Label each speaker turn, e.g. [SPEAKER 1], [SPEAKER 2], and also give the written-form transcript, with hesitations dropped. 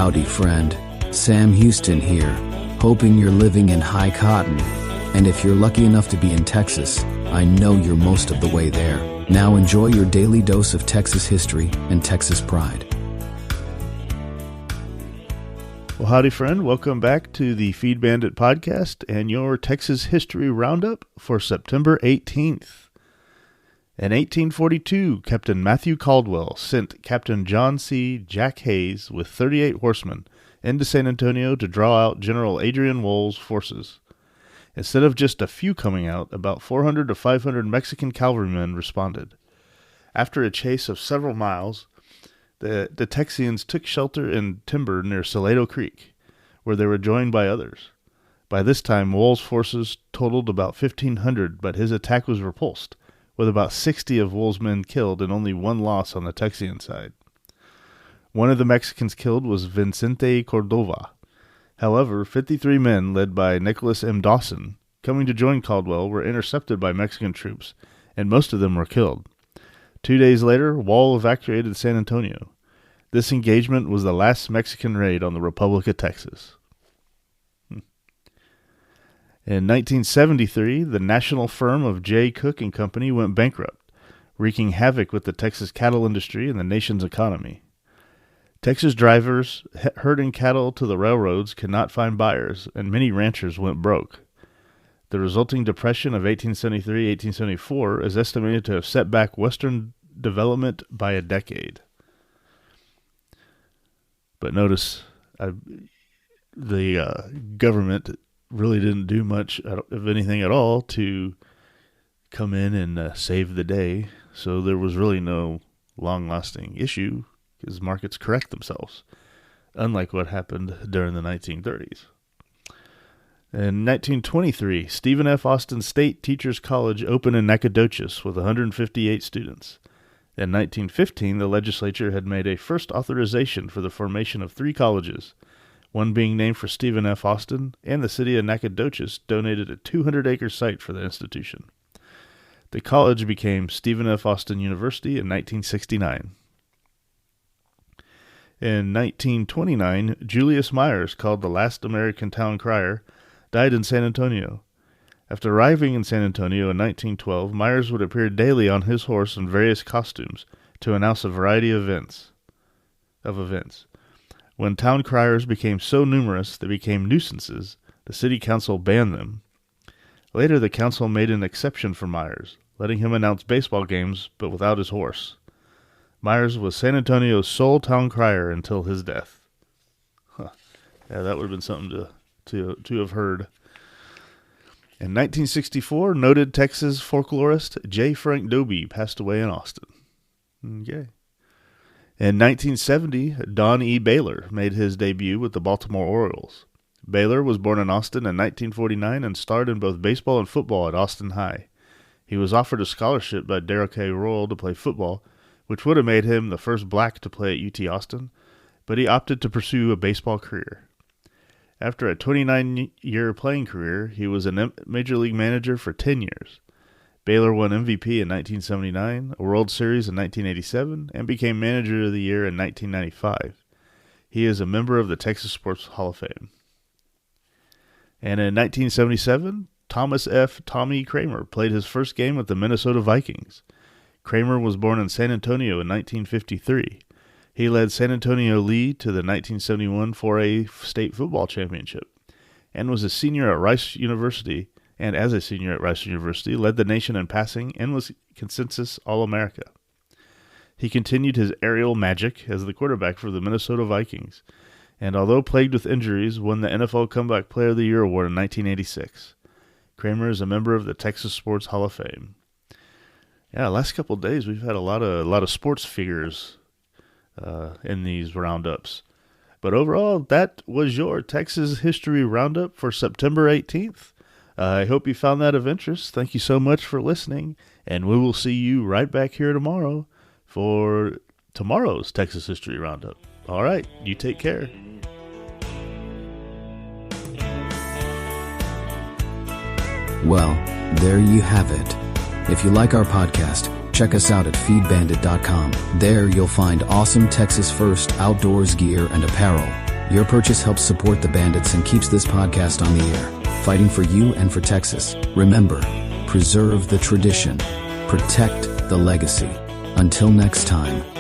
[SPEAKER 1] Howdy friend, Sam Houston here, hoping you're living in high cotton. And if you're lucky enough to be in Texas, I know you're most of the way there. Now enjoy your daily dose of Texas history and Texas pride.
[SPEAKER 2] Well, howdy friend, welcome back to the Feed Bandit podcast and your Texas History Roundup for September 18th. In 1842, Captain Matthew Caldwell sent Captain John C. Jack Hayes with 38 horsemen into San Antonio to draw out General Adrian Wool's forces. Instead of just a few coming out, about 400 to 500 Mexican cavalrymen responded. After a chase of several miles, the Texians took shelter in timber near Salado Creek, where they were joined by others. By this time, Wool's forces totaled about 1,500, but his attack was repulsed, with about 60 of Wool's men killed and only one loss on the Texian side. One of the Mexicans killed was Vicente Cordova. However, 53 men, led by Nicholas M. Dawson, coming to join Caldwell, were intercepted by Mexican troops, and most of them were killed. 2 days later, Wool evacuated San Antonio. This engagement was the last Mexican raid on the Republic of Texas. In 1973, the national firm of J. Cook & Company went bankrupt, wreaking havoc with the Texas cattle industry and the nation's economy. Texas drivers herding cattle to the railroads could not find buyers, and many ranchers went broke. The resulting depression of 1873-1874 is estimated to have set back Western development by a decade. But notice, the government really didn't do much of anything at all to come in and save the day, so there was really no long-lasting issue because markets correct themselves, unlike what happened during the 1930s. In 1923, Stephen F. Austin State Teachers College opened in Nacogdoches with 158 students. In 1915, the legislature had made a first authorization for the formation of 3 colleges, one being named for Stephen F. Austin, and the city of Nacogdoches donated a 200-acre site for the institution. The college became Stephen F. Austin University in 1969. In 1929, Julius Myers, called the last American town crier, died in San Antonio. After arriving in San Antonio in 1912, Myers would appear daily on his horse in various costumes to announce a variety of events. When town criers became so numerous they became nuisances, the city council banned them. Later, the council made an exception for Myers, letting him announce baseball games but without his horse. Myers was San Antonio's sole town crier until his death. Yeah, that would have been something to have heard. In 1964, noted Texas folklorist J. Frank Dobie passed away in Austin. Okay. In 1970, Don E. Baylor made his debut with the Baltimore Orioles. Baylor was born in Austin in 1949 and starred in both baseball and football at Austin High. He was offered a scholarship by Darrell K. Royal to play football, which would have made him the first black to play at UT Austin, but he opted to pursue a baseball career. After a 29-year playing career, he was a major league manager for 10 years. Baylor won MVP in 1979, a World Series in 1987, and became Manager of the Year in 1995. He is a member of the Texas Sports Hall of Fame. And in 1977, Thomas F. Tommy Kramer played his first game with the Minnesota Vikings. Kramer was born in San Antonio in 1953. He led San Antonio Lee to the 1971 4A State Football Championship and was a senior at Rice University, and as a senior at Rice University, led the nation in passing and was consensus All-America. He continued his aerial magic as the quarterback for the Minnesota Vikings, and although plagued with injuries, won the NFL Comeback Player of the Year award in 1986. Kramer is a member of the Texas Sports Hall of Fame. Yeah, last couple of days we've had a lot of sports figures in these roundups. But overall, that was your Texas History Roundup for September 18th. I hope you found that of interest. Thank you so much for listening, and we will see you right back here tomorrow for tomorrow's Texas History Roundup. All right, you take care.
[SPEAKER 1] Well, there you have it. If you like our podcast, check us out at feedbandit.com. There you'll find awesome Texas First outdoors gear and apparel. Your purchase helps support the Bandits and keeps this podcast on the air, fighting for you and for Texas. Remember, preserve the tradition, protect the legacy. Until next time.